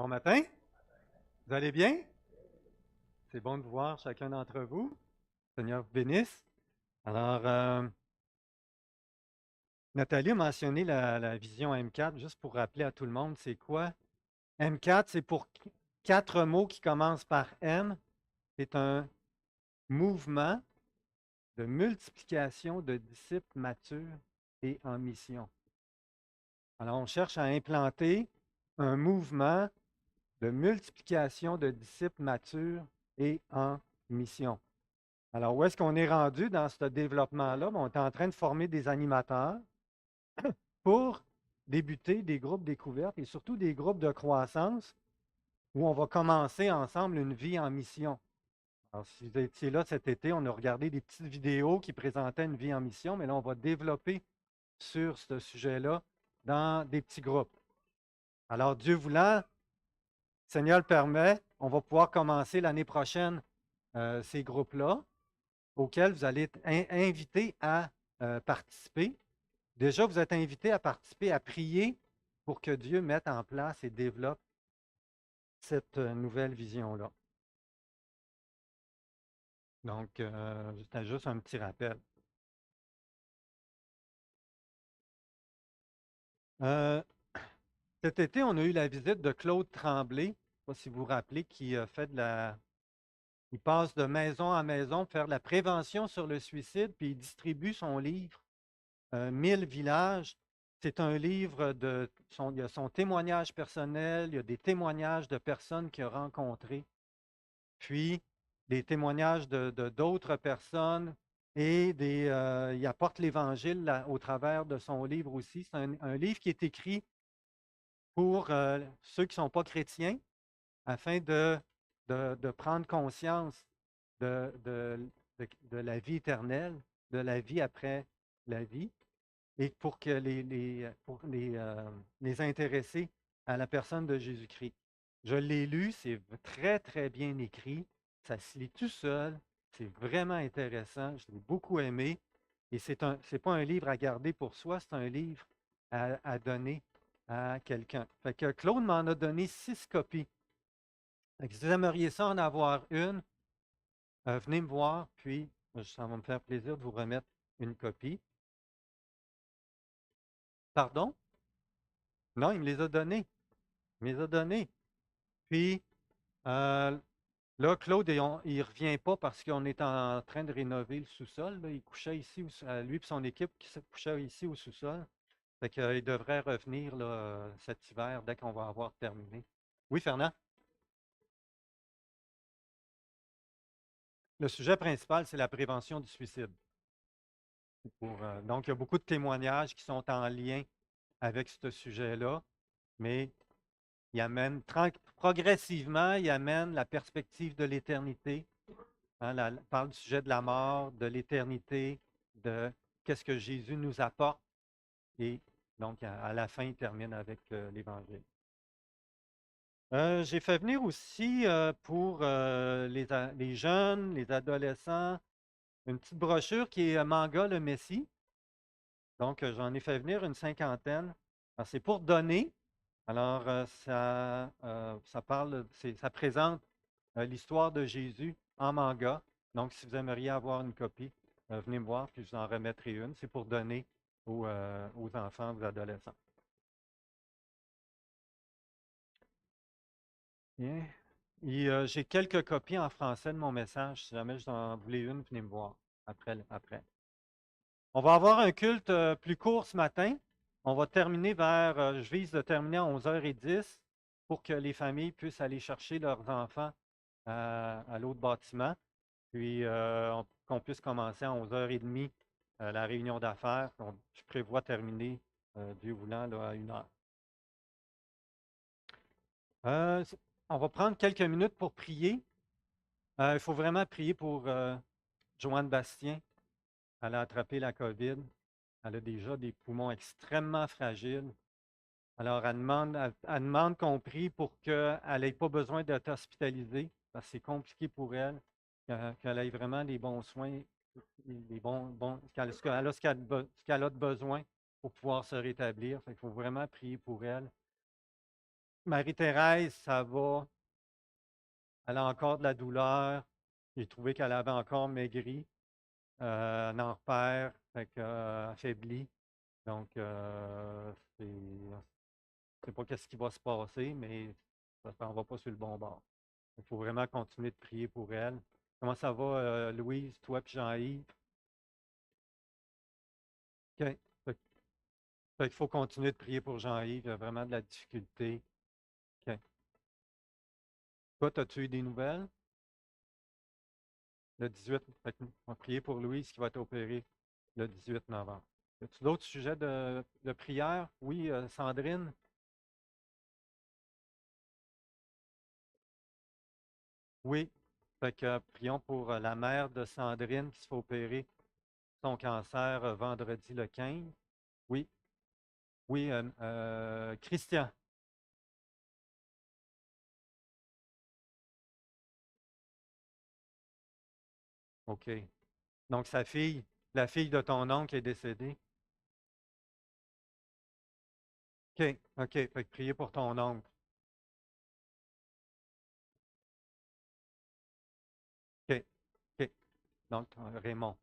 Bon matin, vous allez bien? C'est bon de vous voir chacun d'entre vous. Seigneur vous bénisse. Alors, Nathalie a mentionné la vision M4, juste pour rappeler à tout le monde, c'est quoi? M4, c'est pour quatre mots qui commencent par M. C'est un mouvement de multiplication de disciples matures et en mission. Alors, on cherche à implanter un mouvement de multiplication de disciples matures et en mission. Alors, où est-ce qu'on est rendu dans ce développement-là? On est en train de former des animateurs pour débuter des groupes découvertes et surtout des groupes de croissance où on va commencer ensemble une vie en mission. Alors, si vous étiez là cet été, on a regardé des petites vidéos qui présentaient une vie en mission, mais là, on va développer sur ce sujet-là dans des petits groupes. Alors, Dieu voulant, Seigneur le permet, on va pouvoir commencer l'année prochaine ces groupes-là, auxquels vous allez être invités à participer. Déjà, vous êtes invités à participer, à prier pour que Dieu mette en place et développe cette nouvelle vision-là. Donc, c'était juste un petit rappel. Euh, Cet été, on a eu la visite de Claude Tremblay, je ne sais pas si vous vous rappelez, qui fait il passe de maison en maison pour faire de la prévention sur le suicide, puis il distribue son livre 1000 villages. C'est un livre il y a son témoignage personnel, il y a des témoignages de personnes qu'il a rencontrées, puis des témoignages d'autres personnes et il apporte l'Évangile au travers de son livre aussi. C'est un livre qui est écrit pour ceux qui ne sont pas chrétiens afin de prendre conscience de, de, de la vie éternelle, de la vie après la vie et pour que les intéresser à la personne de Jésus-Christ. Je l'ai lu, c'est très, très bien écrit. Ça se lit tout seul. C'est vraiment intéressant. Je l'ai beaucoup aimé. Et c'est pas un livre à garder pour soi, c'est un livre à donner à quelqu'un. Fait que Claude m'en a donné 6 copies. Fait que si vous aimeriez ça en avoir une, venez me voir, puis ça va me faire plaisir de vous remettre une copie. Pardon? Non, il me les a donnés. Il me les a donnés. Puis, euh, là, Claude, il ne revient pas parce qu'on est en train de rénover le sous-sol. Il couchait ici, lui et son équipe qui se couchait ici au sous-sol. Fait qu'il devrait revenir là, cet hiver dès qu'on va avoir terminé. Oui, Fernand? Le sujet principal, c'est la prévention du suicide. Donc, il y a beaucoup de témoignages qui sont en lien avec ce sujet-là, mais progressivement, il amène la perspective de l'éternité. Hein, parle du sujet de la mort, de l'éternité, de qu'est-ce que Jésus nous apporte. Et donc, à la fin, il termine avec l'Évangile. J'ai fait venir aussi pour les jeunes, les adolescents, une petite brochure qui est Manga le Messie. Donc, j'en ai fait venir une cinquantaine. Alors, c'est pour donner. Alors, ça parle, ça présente l'histoire de Jésus en manga. Donc, si vous aimeriez avoir une copie, venez me voir, puis je vous en remettrai une. C'est pour donner aux enfants, aux adolescents. Bien. Et j'ai quelques copies en français de mon message. Si jamais je en voulais une, venez me voir après. On va avoir un culte plus court ce matin. On va terminer je vise de terminer à 11h10 pour que les familles puissent aller chercher leurs enfants à l'autre bâtiment. Puis qu'on puisse commencer à 11h30 la réunion d'affaires. Je prévois terminer, Dieu voulant, là, à 1h. Euh, on va prendre quelques minutes pour prier. Il faut vraiment prier pour Joanne Bastien. Elle a attrapé la COVID. Elle a déjà des poumons extrêmement fragiles. Alors, elle demande qu'on prie pour qu'elle n'ait pas besoin d'être hospitalisée, parce que c'est compliqué pour elle, qu'elle ait vraiment les bons soins, qu'elle a ce qu'elle a de besoin pour pouvoir se rétablir. Il faut vraiment prier pour elle. Marie-Thérèse, ça va. Elle a encore de la douleur. J'ai trouvé qu'elle avait encore maigri. Elle en repère, fait que, affaibli. Donc, c'est pas qu'est-ce qui va se passer, mais ça s'en va pas sur le bon bord. Il faut vraiment continuer de prier pour elle. Comment ça va, Louise, toi et Jean-Yves? OK. Fait qu'il faut continuer de prier pour Jean-Yves. Il a vraiment de la difficulté. OK. Toi, as-tu eu des nouvelles? Le 18, fait qu'on va prier pour Louise qui va être opérée le 18 novembre. Y a-t-il d'autres sujets de prière? Oui, Sandrine? Oui. Fait que prions pour la mère de Sandrine qui se fait opérer son cancer vendredi le 15. Oui. Oui, Christian. OK. Donc, sa fille, la fille de ton oncle est décédée. OK, OK. Fait que priez pour ton oncle. OK, OK. Donc, Raymond.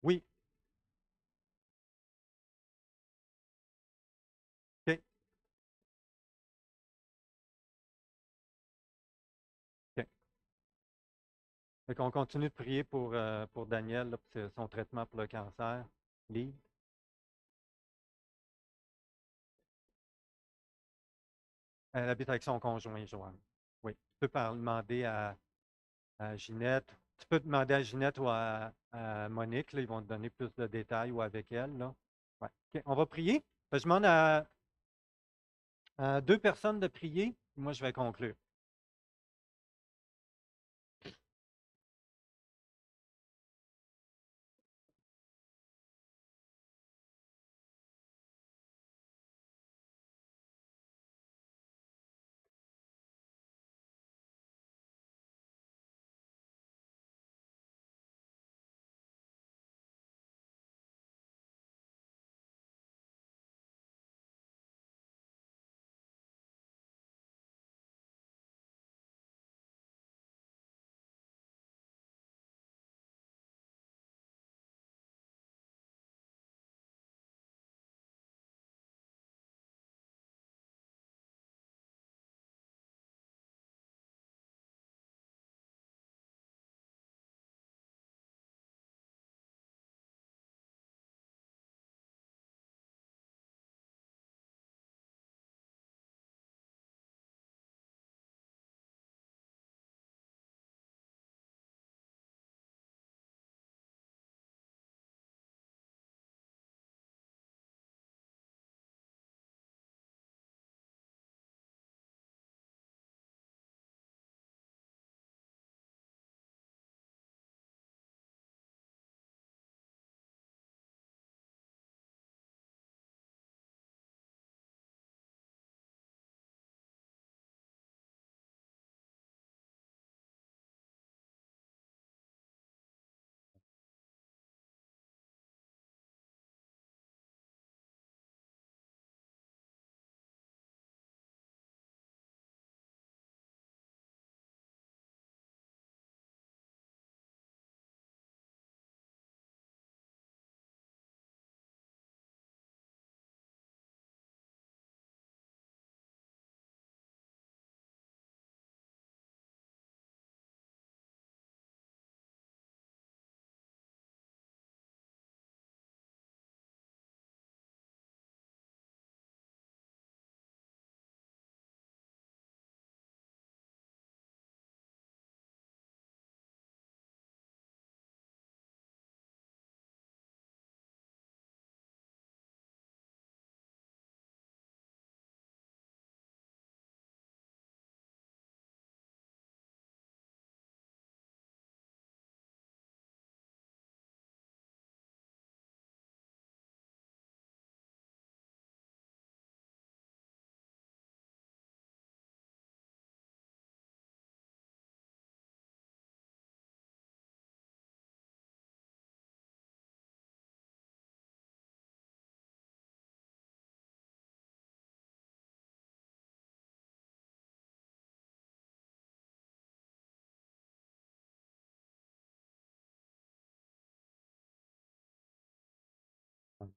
Oui, OK, OK. Fait qu'on continue de prier pour Daniel, là, pour son traitement pour le cancer. Lise. Elle habite avec son conjoint, Joanne. Oui. Tu peux demander à Ginette. Tu peux demander à Ginette ou à Monique, là, ils vont te donner plus de détails ou avec elle, là. Ouais. OK, on va prier. Fait que je demande à deux personnes de prier. Moi, je vais conclure.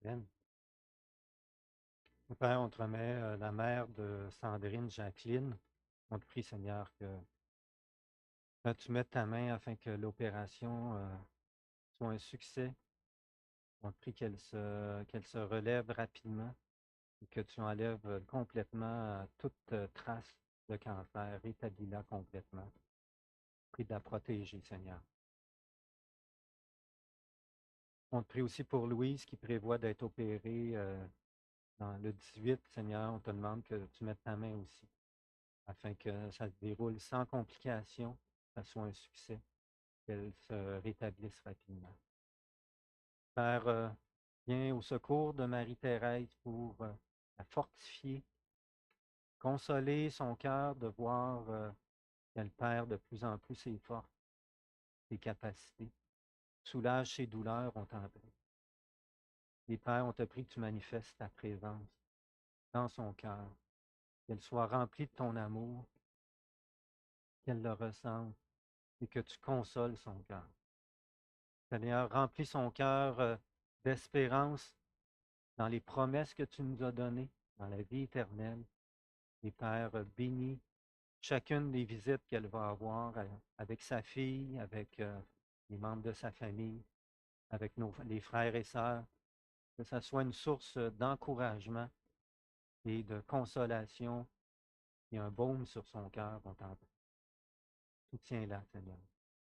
Amen. Père, on te remet la mère de Sandrine, Jacqueline. On te prie, Seigneur, que tu mettes ta main afin que l'opération soit un succès. On te prie qu'elle se relève rapidement et que tu enlèves complètement toute trace de cancer. Rétablis-la complètement. Prie de la protéger, Seigneur. On te prie aussi pour Louise qui prévoit d'être opérée dans le 18. Seigneur, on te demande que tu mettes ta main aussi afin que ça se déroule sans complications, que ça soit un succès, qu'elle se rétablisse rapidement. Père, viens au secours de Marie-Thérèse pour la fortifier, consoler son cœur de voir qu'elle perd de plus en plus ses forces, ses capacités. Soulage ses douleurs, on t'en prie. Et Père, on te prie que tu manifestes ta présence dans son cœur, qu'elle soit remplie de ton amour, qu'elle le ressente et que tu consoles son cœur. Seigneur, remplis son cœur d'espérance dans les promesses que tu nous as données, dans la vie éternelle. Et Père, bénis chacune des visites qu'elle va avoir avec sa fille, avec les membres de sa famille, avec les frères et sœurs, que ce soit une source d'encouragement et de consolation et un baume sur son cœur, on t'en prie. Soutiens-la, Seigneur,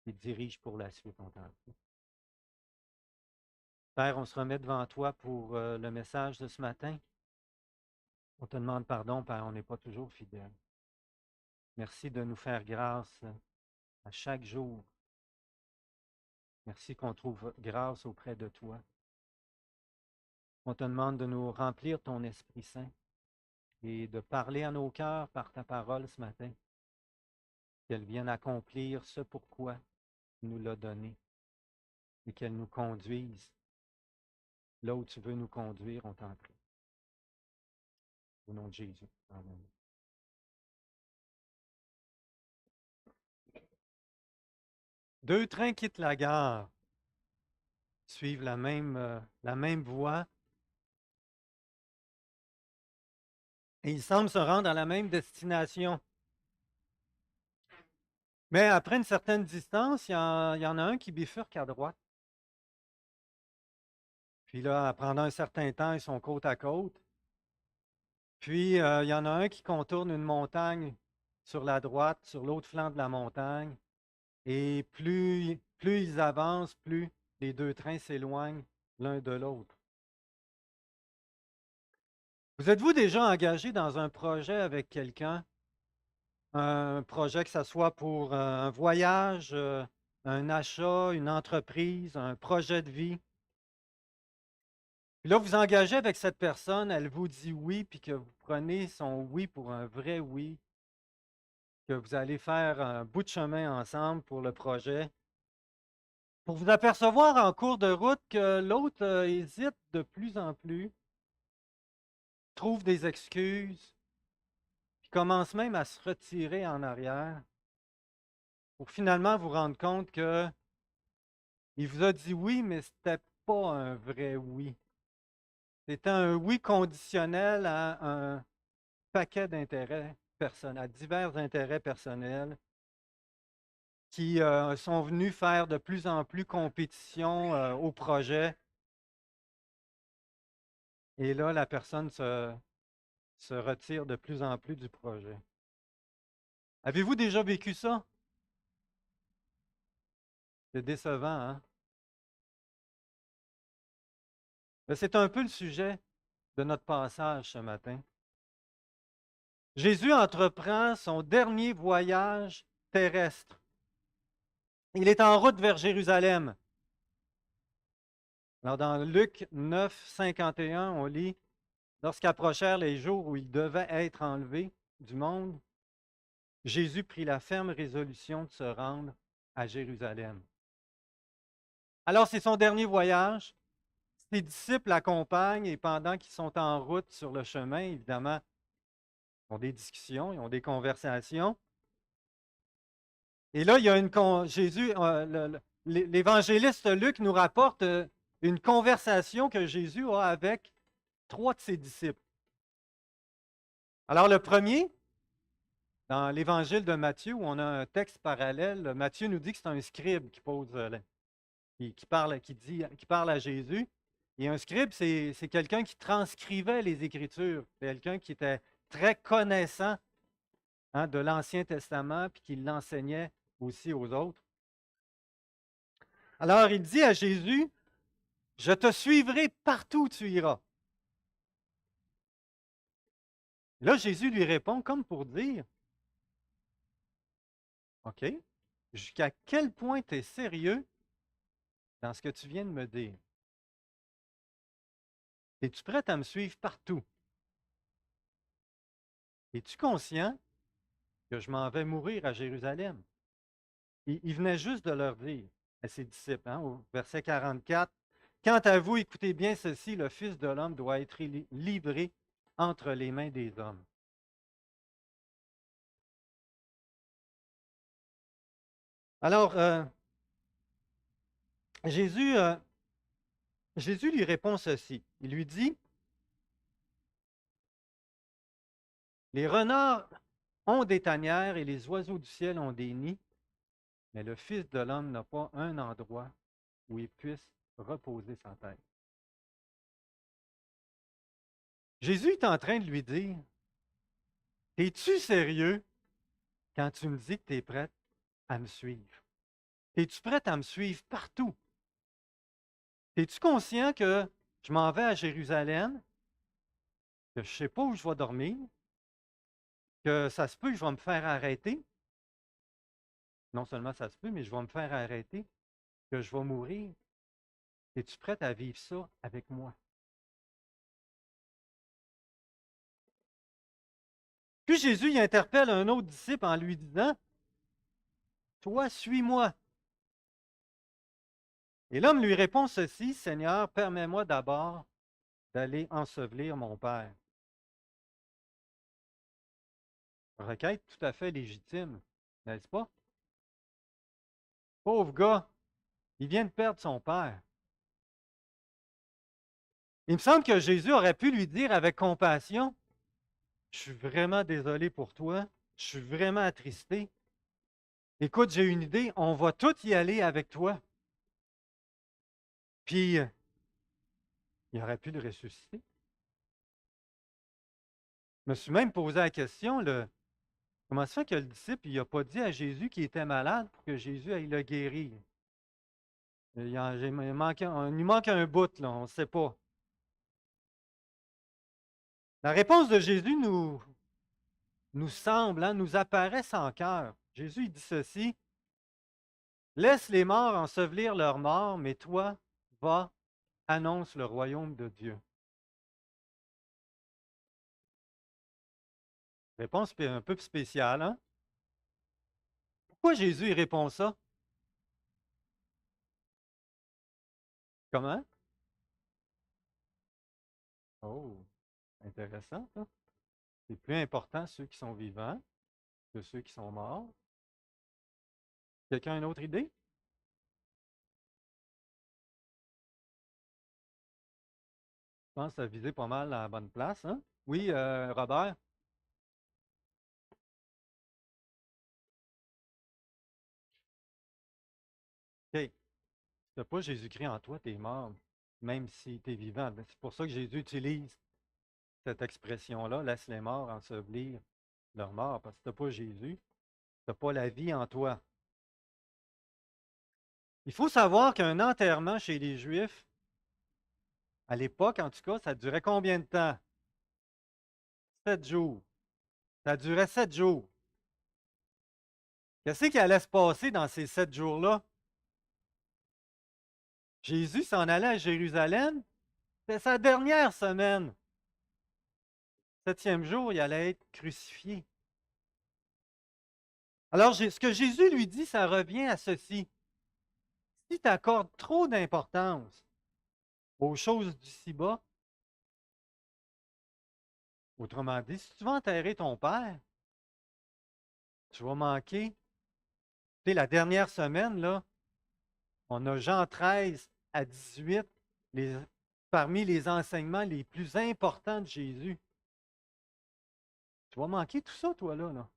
et dirige pour la suite, on t'en prie. Père, on se remet devant toi pour le message de ce matin. On te demande pardon, Père, on n'est pas toujours fidèle. Merci de nous faire grâce à chaque jour. Merci qu'on trouve grâce auprès de toi. On te demande de nous remplir ton Esprit Saint et de parler à nos cœurs par ta parole ce matin. Qu'elle vienne accomplir ce pourquoi tu nous l'as donné et qu'elle nous conduise là où tu veux nous conduire, on t'en prie. Au nom de Jésus. Amen. Deux trains quittent la gare, suivent la même voie, et ils semblent se rendre à la même destination. Mais après une certaine distance, il y en a un qui bifurque à droite. Puis là, pendant un certain temps, ils sont côte à côte. Puis, il y en a un qui contourne une montagne sur la droite, sur l'autre flanc de la montagne. Et plus ils avancent, plus les deux trains s'éloignent l'un de l'autre. Vous êtes-vous déjà engagé dans un projet avec quelqu'un? Un projet que ce soit pour un voyage, un achat, une entreprise, un projet de vie? Puis là, vous engagez avec cette personne, elle vous dit oui, puis que vous prenez son oui pour un vrai oui, que vous allez faire un bout de chemin ensemble pour le projet, pour vous apercevoir en cours de route que l'autre hésite de plus en plus, trouve des excuses, puis commence même à se retirer en arrière, pour finalement vous rendre compte que il vous a dit oui, mais ce n'était pas un vrai oui. C'était un oui conditionnel à un paquet d'intérêts personnels, à divers intérêts personnels qui sont venus faire de plus en plus compétition au projet. Et là, la personne se retire de plus en plus du projet. Avez-vous déjà vécu ça? C'est décevant, hein? Mais c'est un peu le sujet de notre passage ce matin. Jésus entreprend son dernier voyage terrestre. Il est en route vers Jérusalem. Alors, dans Luc 9, 51, on lit: lorsqu'approchèrent les jours où il devait être enlevé du monde, Jésus prit la ferme résolution de se rendre à Jérusalem. Alors, c'est son dernier voyage. Ses disciples l'accompagnent et pendant qu'ils sont en route sur le chemin, évidemment, ils ont des discussions, ils ont des conversations. Et là, il y a Jésus, l'évangéliste Luc nous rapporte une conversation que Jésus a avec 3 de ses disciples. Alors le premier, dans l'évangile de Matthieu, où on a un texte parallèle, Matthieu nous dit que c'est un scribe qui pose, qui parle à Jésus. Et un scribe, c'est quelqu'un qui transcrivait les Écritures, quelqu'un qui était très connaissant, hein, de l'Ancien Testament, puis qui l'enseignait aussi aux autres. Alors il dit à Jésus, je te suivrai partout où tu iras. Là, Jésus lui répond comme pour dire, OK, jusqu'à quel point tu es sérieux dans ce que tu viens de me dire? Es-tu prête à me suivre partout? Es-tu conscient que je m'en vais mourir à Jérusalem? Il venait juste de leur dire à ses disciples, hein, au verset 44, quant à vous, écoutez bien ceci, le Fils de l'homme doit être livré entre les mains des hommes. Alors, Jésus, Jésus lui répond ceci. Il lui dit, les renards ont des tanières et les oiseaux du ciel ont des nids, mais le Fils de l'homme n'a pas un endroit où il puisse reposer sa tête. Jésus est en train de lui dire, es-tu sérieux quand tu me dis que tu es prête à me suivre? Es-tu prête à me suivre partout? Es-tu conscient que je m'en vais à Jérusalem, que je ne sais pas où je vais dormir, que ça se peut que je vais me faire arrêter? Non seulement ça se peut, mais je vais me faire arrêter, que je vais mourir. Es-tu prête à vivre ça avec moi? Puis Jésus y interpelle un autre disciple en lui disant, toi, suis-moi. Et l'homme lui répond ceci, Seigneur, permets-moi d'abord d'aller ensevelir mon Père. Requête tout à fait légitime, n'est-ce pas? Pauvre gars, il vient de perdre son père. Il me semble que Jésus aurait pu lui dire avec compassion, je suis vraiment désolé pour toi, je suis vraiment attristé. Écoute, j'ai une idée, on va tous y aller avec toi. Puis, il aurait pu le ressusciter. Je me suis même posé la question, comment ça fait que le disciple n'a pas dit à Jésus qu'il était malade pour que Jésus aille le guérir? Il nous manque un bout, là, on ne sait pas. La réponse de Jésus nous semble, hein, nous apparaît sans cœur. Jésus il dit ceci, laisse les morts ensevelir leurs morts, mais toi, va, annonce le royaume de Dieu. Réponse un peu spéciale, hein? Pourquoi Jésus il répond ça? Comment? Oh, intéressant, ça. C'est plus important ceux qui sont vivants que ceux qui sont morts. Quelqu'un a une autre idée? Je pense que ça visait pas mal à la bonne place, hein? Oui, Robert? OK. Si tu n'as pas Jésus-Christ en toi, tu es mort, même si tu es vivant. C'est pour ça que Jésus utilise cette expression-là, laisse les morts ensevelir leur mort, parce que tu n'as pas Jésus, tu n'as pas la vie en toi. Il faut savoir qu'un enterrement chez les Juifs, à l'époque en tout cas, ça durait combien de temps? 7 jours. Ça durait 7 jours. Qu'est-ce qui allait se passer dans ces 7 jours-là? Jésus s'en allait à Jérusalem. C'était sa dernière semaine. 7e jour, il allait être crucifié. Alors, ce que Jésus lui dit, ça revient à ceci. Si tu accordes trop d'importance aux choses d'ici-bas, autrement dit, si tu vas enterrer ton père, tu vas manquer. Tu sais, la dernière semaine, là, on a Jean 13 à 18 parmi les enseignements les plus importants de Jésus. Tu vas manquer tout ça, toi, là.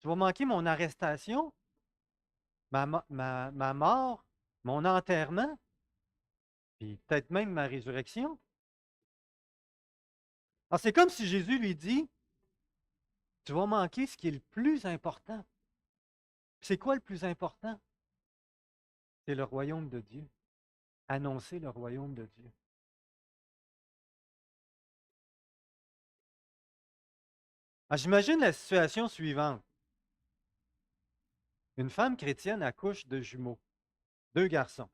Tu vas manquer mon arrestation, ma mort, mon enterrement, puis peut-être même ma résurrection. Alors, c'est comme si Jésus lui dit, tu vas manquer ce qui est le plus important. C'est quoi le plus important? C'est le royaume de Dieu. Annoncer le royaume de Dieu. Alors, j'imagine la situation suivante. Une femme chrétienne accouche de jumeaux, 2 garçons.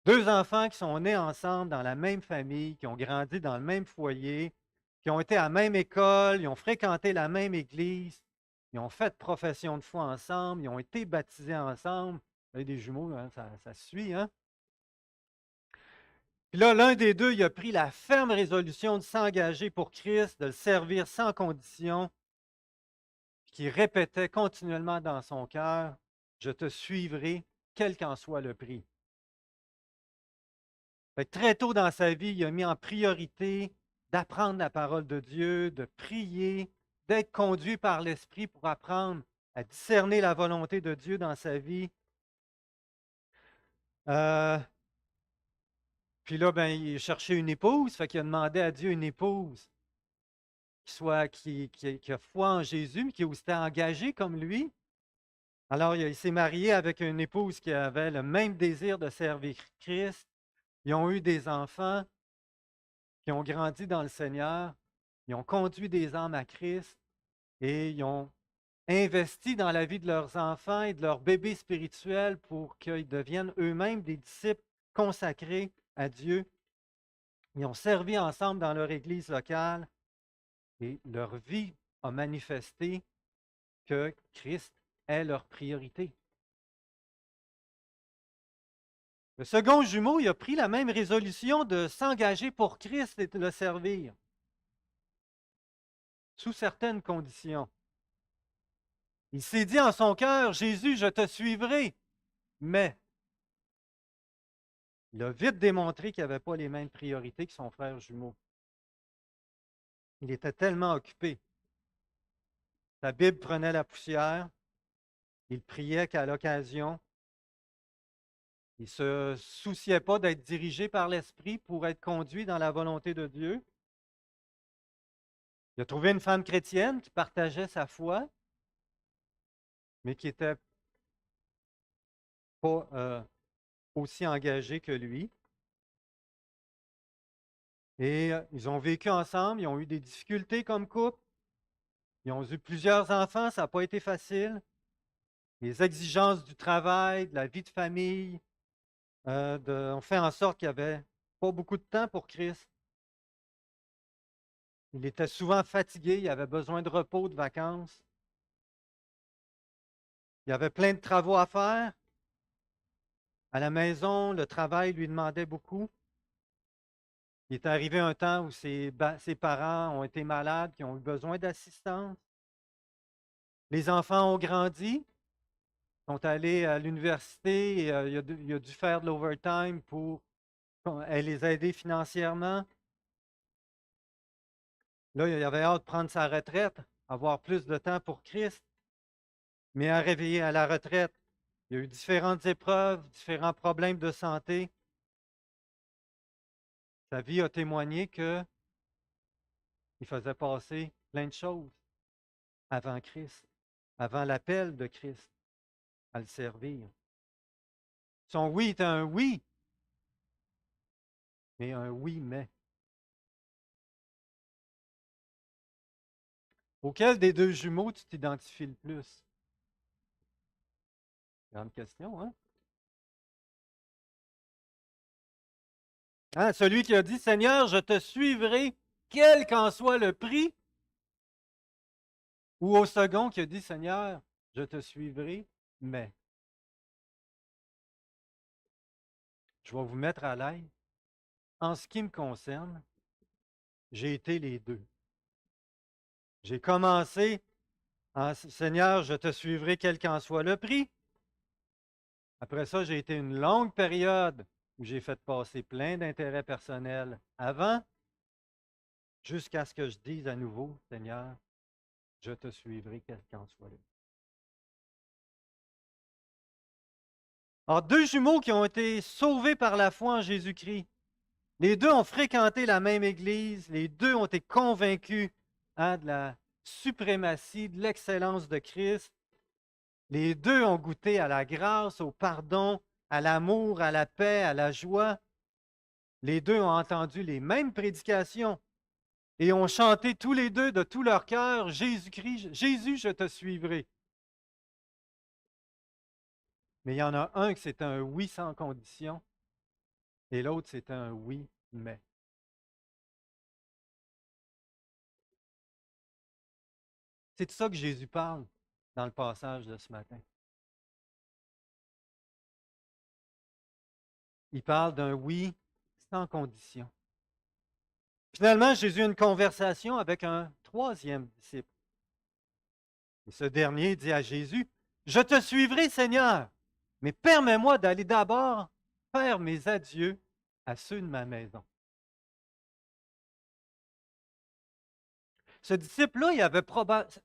2 enfants qui sont nés ensemble dans la même famille, qui ont grandi dans le même foyer, qui ont été à la même école, ils ont fréquenté la même église, ils ont fait profession de foi ensemble, ils ont été baptisés ensemble. Vous avez des jumeaux, hein, ça se suit, hein? Puis là, l'un des deux, il a pris la ferme résolution de s'engager pour Christ, de le servir sans condition, puis qui répétait continuellement dans son cœur, je te suivrai, quel qu'en soit le prix. Fait que très tôt dans sa vie, il a mis en priorité d'apprendre la parole de Dieu, de prier, d'être conduit par l'Esprit pour apprendre à discerner la volonté de Dieu dans sa vie. Euh, Puis là, ben, il cherchait une épouse, fait qu'il a demandé à Dieu une épouse qui a foi en Jésus, mais qui aussi était engagée comme lui. Alors, il s'est marié avec une épouse qui avait le même désir de servir Christ. Ils ont eu des enfants qui ont grandi dans le Seigneur. Ils ont conduit des âmes à Christ et ils ont investi dans la vie de leurs enfants et de leurs bébés spirituels pour qu'ils deviennent eux-mêmes des disciples consacrés à Dieu. Ils ont servi ensemble dans leur église locale et leur vie a manifesté que Christ est leur priorité. Le second jumeau, il a pris la même résolution de s'engager pour Christ et de le servir, sous certaines conditions. Il s'est dit en son cœur, Jésus, je te suivrai, mais il a vite démontré qu'il n'avait pas les mêmes priorités que son frère jumeau. Il était tellement occupé. Sa Bible prenait la poussière, il priait qu'à l'occasion. Il ne se souciait pas d'être dirigé par l'Esprit pour être conduit dans la volonté de Dieu. Il a trouvé une femme chrétienne qui partageait sa foi, mais qui n'était pas aussi engagée que lui. Et ils ont vécu ensemble, ils ont eu des difficultés comme couple, ils ont eu plusieurs enfants, ça n'a pas été facile. Les exigences du travail, de la vie de famille, ont fait en sorte qu'il n'y avait pas beaucoup de temps pour Christ. Il était souvent fatigué, il avait besoin de repos, de vacances. Il y avait plein de travaux à faire. À la maison, le travail lui demandait beaucoup. Il est arrivé un temps où ses parents ont été malades, qui ont eu besoin d'assistance. Les enfants ont grandi, sont allés à l'université, et, il a dû faire de l'overtime pour les aider financièrement. Là, il avait hâte de prendre sa retraite, avoir plus de temps pour Christ. Mais à réveiller à la retraite, il y a eu différentes épreuves, différents problèmes de santé. Sa vie a témoigné qu'il faisait passer plein de choses avant Christ, avant l'appel de Christ à le servir. Son oui était un oui, mais un oui, mais. Auquel des deux jumeaux tu t'identifies le plus? Grande question, hein? Celui qui a dit, Seigneur, je te suivrai, quel qu'en soit le prix, ou au second qui a dit, Seigneur, je te suivrai, mais. Je vais vous mettre à l'aise. En ce qui me concerne, j'ai été les deux. J'ai commencé en Seigneur, je te suivrai quel qu'en soit le prix. Après ça, j'ai été une longue période où j'ai fait passer plein d'intérêts personnels avant, jusqu'à ce que je dise à nouveau, Seigneur, je te suivrai, quel qu'en soit le. Alors, deux jumeaux qui ont été sauvés par la foi en Jésus-Christ. Les deux ont fréquenté la même Église, les deux ont été convaincus de la suprématie, de l'excellence de Christ. Les deux ont goûté à la grâce, au pardon, à l'amour, à la paix, à la joie. Les deux ont entendu les mêmes prédications et ont chanté tous les deux de tout leur cœur, Jésus-Christ, Jésus, je te suivrai. Mais il y en a un qui c'est un oui sans condition et l'autre c'est un oui, mais. C'est de ça que Jésus parle dans le passage de ce matin. Il parle d'un oui sans condition. Finalement, Jésus a une conversation avec un troisième disciple. Et ce dernier dit à Jésus, je te suivrai, Seigneur, mais permets-moi d'aller d'abord faire mes adieux à ceux de ma maison. Ce disciple-là, il avait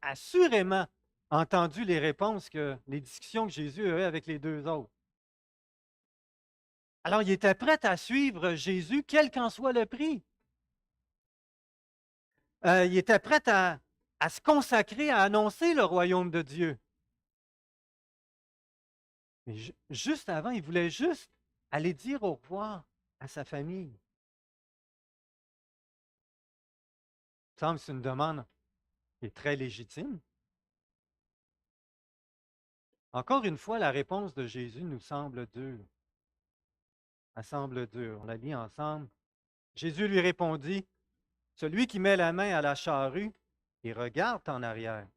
assurément entendu les réponses les discussions que Jésus a eues avec les deux autres. Alors, il était prêt à suivre Jésus, quel qu'en soit le prix. Il était prêt à se consacrer, à annoncer le royaume de Dieu. Mais juste avant, il voulait juste aller dire au revoir à sa famille. Il semble que c'est une demande qui est très légitime. Encore une fois, la réponse de Jésus nous semble dure. Elle semble dure. On la lit ensemble. Jésus lui répondit, celui qui met la main à la charrue et regarde en arrière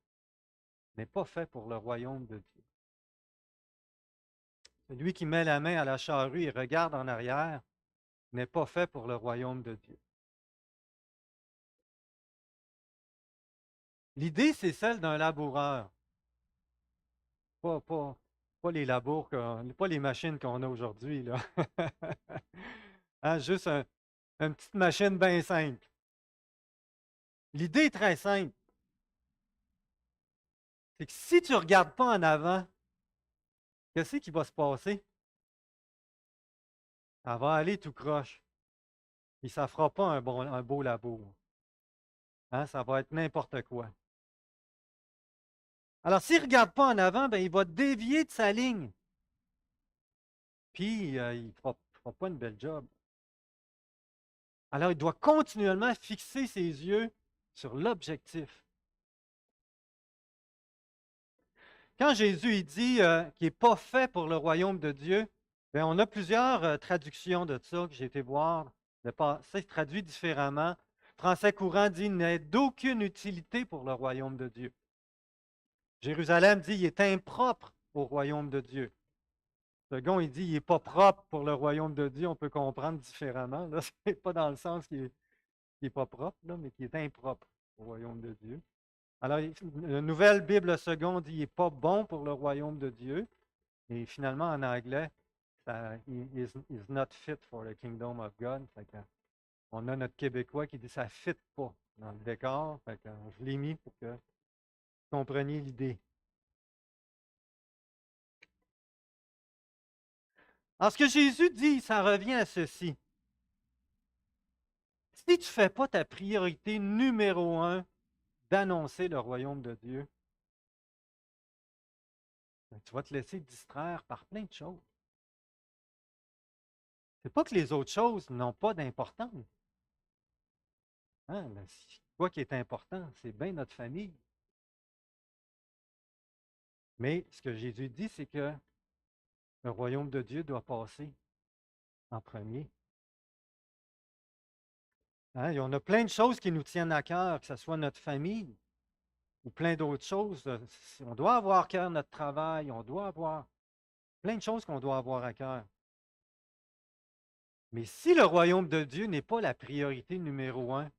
n'est pas fait pour le royaume de Dieu. Celui qui met la main à la charrue et regarde en arrière n'est pas fait pour le royaume de Dieu. L'idée, c'est celle d'un laboureur. Pas les labours, pas les machines qu'on a aujourd'hui, là. Juste une petite machine bien simple. L'idée est très simple. C'est que si tu ne regardes pas en avant, qu'est-ce qui va se passer? Ça va aller tout croche. Et ça ne fera pas un beau labour. Ça va être n'importe quoi. Alors, s'il ne regarde pas en avant, ben, il va dévier de sa ligne. Puis, il ne fera pas une belle job. Alors, il doit continuellement fixer ses yeux sur l'objectif. Quand Jésus il dit qu'il n'est pas fait pour le royaume de Dieu, bien, on a plusieurs traductions de ça que j'ai été voir. C'est traduit différemment. Français courant dit n'est d'aucune utilité pour le royaume de Dieu. Jérusalem dit il est impropre au royaume de Dieu. Second, il dit il n'est pas propre pour le royaume de Dieu. On peut comprendre différemment. Ce n'est pas dans le sens qu'il n'est pas propre, là, mais qu'il est impropre au royaume de Dieu. Alors, la Nouvelle Bible seconde dit il n'est pas bon pour le royaume de Dieu. Et finalement, en anglais, is not fit for the kingdom of God. On a notre Québécois qui dit ça ne fit pas dans le décor. Je l'ai mis pour que vous compreniez l'idée. Alors, ce que Jésus dit, ça revient à ceci. Si tu ne fais pas ta priorité numéro 1 d'annoncer le royaume de Dieu, tu vas te laisser distraire par plein de choses. Ce n'est pas que les autres choses n'ont pas d'importance. Quoi qui est important, c'est bien notre famille. Mais ce que Jésus dit, c'est que le royaume de Dieu doit passer en premier. On a plein de choses qui nous tiennent à cœur, que ce soit notre famille ou plein d'autres choses. On doit avoir à cœur notre travail, on doit avoir plein de choses qu'on doit avoir à cœur. Mais si le royaume de Dieu n'est pas la priorité numéro 1,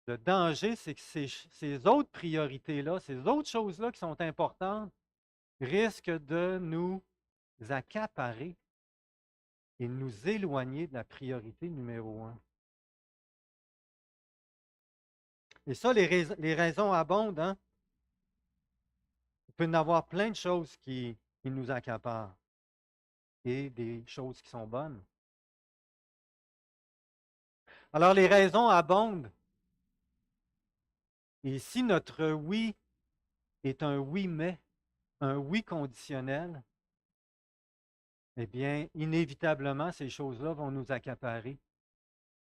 le danger, c'est que ces autres priorités-là, ces autres choses-là qui sont importantes, risquent de nous accaparer et nous éloigner de la priorité numéro un. Et ça, les raisons abondent, hein? Il peut y en avoir plein de choses qui nous accaparent et des choses qui sont bonnes. Alors, les raisons abondent. Et si notre oui est un oui mais, un oui conditionnel, eh bien, inévitablement, ces choses-là vont nous accaparer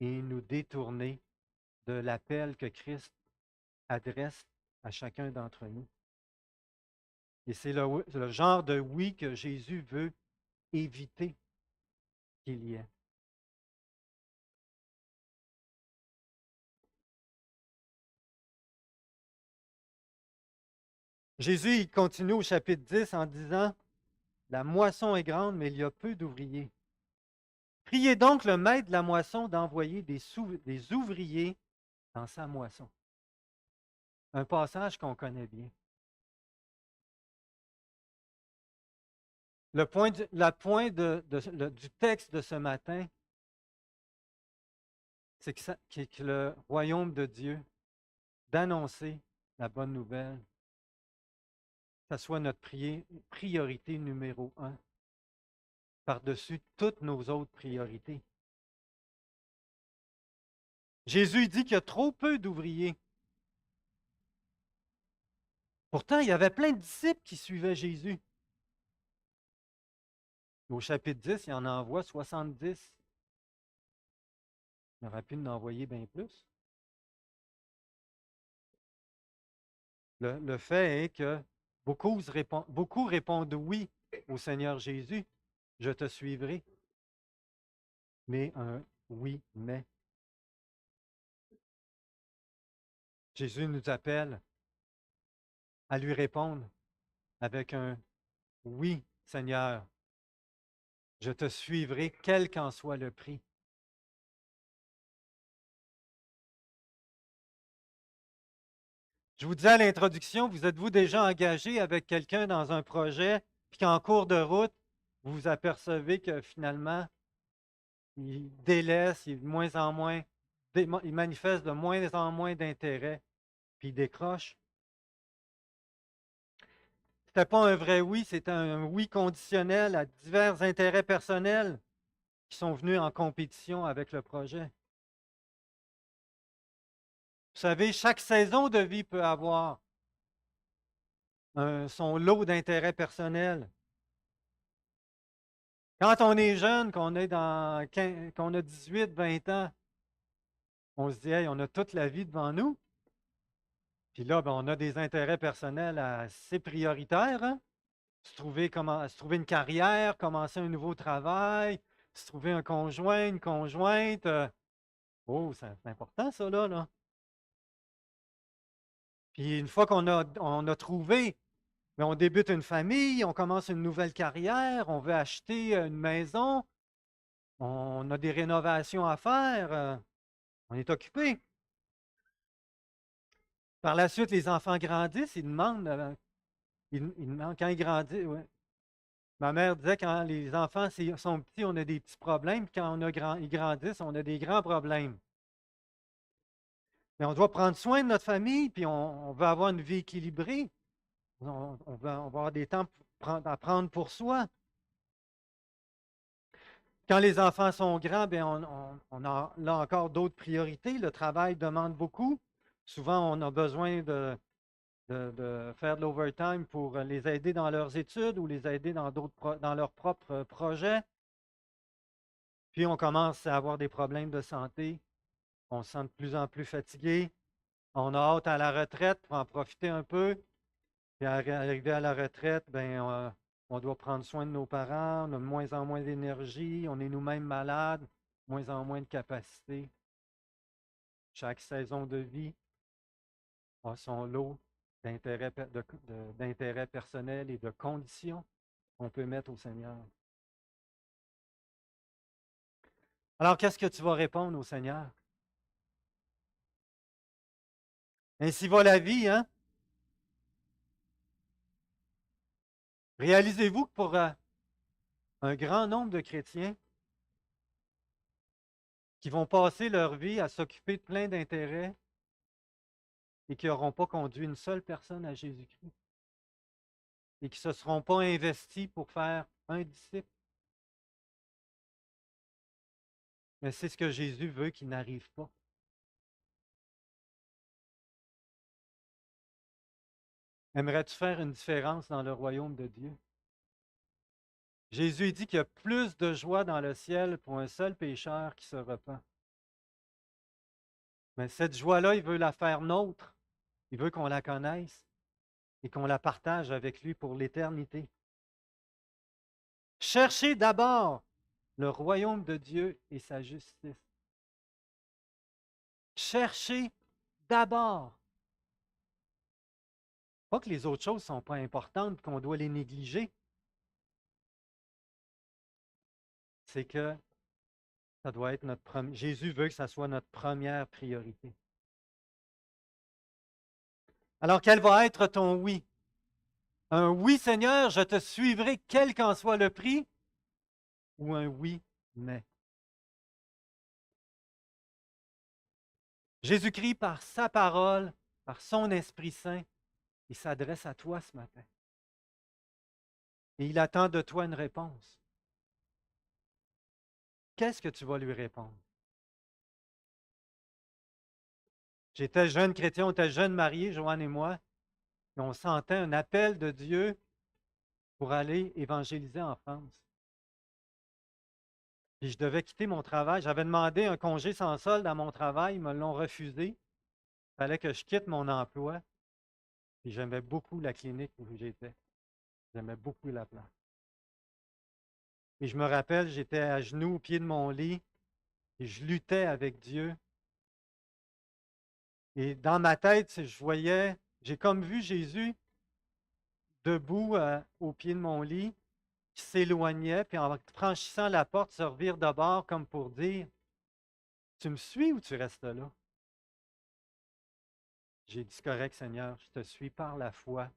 et nous détourner de l'appel que Christ adresse à chacun d'entre nous. Et c'est le genre de oui que Jésus veut éviter qu'il y ait. Jésus, il continue au chapitre 10 en disant, la moisson est grande, mais il y a peu d'ouvriers. Priez donc le maître de la moisson d'envoyer des ouvriers dans sa moisson. Un passage qu'on connaît bien. Le point du texte de ce matin, c'est que le royaume de Dieu, d'annoncer la bonne nouvelle, ça soit notre priorité numéro un, par-dessus toutes nos autres priorités. Jésus dit qu'il y a trop peu d'ouvriers. Pourtant, il y avait plein de disciples qui suivaient Jésus. Au chapitre 10, il en envoie 70. Il aurait pu en envoyer bien plus. Le fait est que beaucoup répondent oui au Seigneur Jésus. Je te suivrai. Mais un oui, mais. Jésus nous appelle à lui répondre avec un oui, Seigneur. Je te suivrai, quel qu'en soit le prix. Je vous disais à l'introduction, vous êtes-vous déjà engagé avec quelqu'un dans un projet, puis qu'en cours de route, vous vous apercevez que finalement, il délaisse, il est de moins en moins, il manifeste de moins en moins d'intérêt, puis il décroche. C'était pas un vrai oui, c'était un oui conditionnel à divers intérêts personnels qui sont venus en compétition avec le projet. Vous savez, chaque saison de vie peut avoir son lot d'intérêts personnels. Quand on est jeune, qu'on a 18, 20 ans, on se dit, hey, on a toute la vie devant nous. Puis là, ben, on a des intérêts personnels assez prioritaires. Hein? Se trouver une carrière, commencer un nouveau travail, se trouver un conjoint, une conjointe. Oh, c'est important, ça, là. Puis une fois on a trouvé, mais on débute une famille, on commence une nouvelle carrière, on veut acheter une maison, on a des rénovations à faire, on est occupé. Par la suite, les enfants grandissent, ils demandent quand ils grandissent. Ouais. Ma mère disait quand les enfants sont petits, on a des petits problèmes, puis quand ils grandissent, on a des grands problèmes. Mais on doit prendre soin de notre famille, puis on veut avoir une vie équilibrée. On va avoir des temps à prendre pour soi. Quand les enfants sont grands, bien, on a là encore d'autres priorités. Le travail demande beaucoup. Souvent, on a besoin de faire de l'overtime pour les aider dans leurs études ou les aider dans leurs propres projets. Puis, on commence à avoir des problèmes de santé. On se sent de plus en plus fatigué. On a hâte à la retraite pour en profiter un peu. Puis, arrivé à la retraite, bien, on doit prendre soin de nos parents. On a de moins en moins d'énergie. On est nous-mêmes malades. De moins en moins de capacité. Chaque saison de vie a son lot d'intérêts personnels et de conditions qu'on peut mettre au Seigneur. Alors, qu'est-ce que tu vas répondre au Seigneur? Ainsi va la vie, hein? Réalisez-vous que pour un grand nombre de chrétiens, qui vont passer leur vie à s'occuper de plein d'intérêts et qui n'auront pas conduit une seule personne à Jésus-Christ et qui ne se seront pas investis pour faire un disciple. Mais c'est ce que Jésus veut qu'il n'arrive pas. Aimerais-tu faire une différence dans le royaume de Dieu? Jésus dit qu'il y a plus de joie dans le ciel pour un seul pécheur qui se repent. Mais cette joie-là, il veut la faire nôtre. Il veut qu'on la connaisse et qu'on la partage avec lui pour l'éternité. Cherchez d'abord le royaume de Dieu et sa justice. Cherchez d'abord. Pas que les autres choses ne sont pas importantes, qu'on doit les négliger. C'est que ça doit être notre premier. Jésus veut que ça soit notre première priorité. Alors, quel va être ton oui? Un oui, Seigneur, je te suivrai quel qu'en soit le prix, ou un oui, mais. Jésus-Christ, par sa parole, par son Esprit Saint, il s'adresse à toi ce matin. Et il attend de toi une réponse. Qu'est-ce que tu vas lui répondre? J'étais jeune chrétien, on était jeunes mariés, Joanne et moi, et on sentait un appel de Dieu pour aller évangéliser en France. Puis je devais quitter mon travail. J'avais demandé un congé sans solde à mon travail, ils me l'ont refusé. Il fallait que je quitte mon emploi. Puis j'aimais beaucoup la clinique où j'étais. J'aimais beaucoup la place. Et je me rappelle, j'étais à genoux au pied de mon lit et je luttais avec Dieu. Et dans ma tête, je voyais, j'ai comme vu Jésus debout au pied de mon lit, qui s'éloignait, puis en franchissant la porte, se revire de bord comme pour dire, tu me suis ou tu restes là? J'ai dit, correct Seigneur, je te suis par la foi.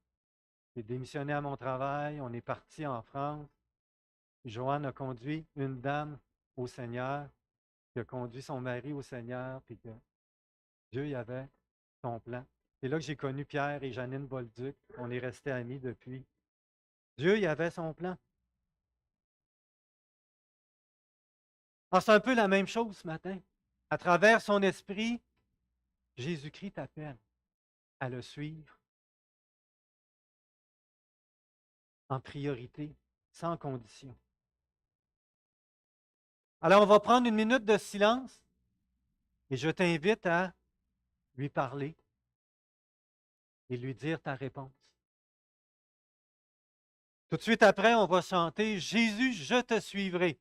J'ai démissionné à mon travail, on est parti en France. Joanne a conduit une dame au Seigneur, qui a conduit son mari au Seigneur, puis que Dieu y avait son plan. C'est là que j'ai connu Pierre et Janine Bolduc. On est restés amis depuis. Dieu y avait son plan. Alors, c'est un peu la même chose ce matin. À travers son esprit, Jésus-Christ t'appelle à le suivre en priorité, sans condition. Alors, on va prendre une minute de silence et je t'invite à lui parler et lui dire ta réponse. Tout de suite après, on va chanter Jésus, je te suivrai.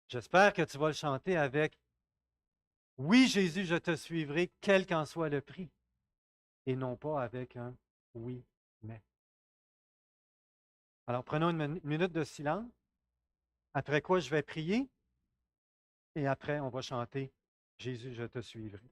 J'espère que tu vas le chanter avec oui, Jésus, je te suivrai, quel qu'en soit le prix, et non pas avec un oui, mais. Alors, prenons une minute de silence, après quoi je vais prier, et après, on va chanter Jésus, je te suivrai.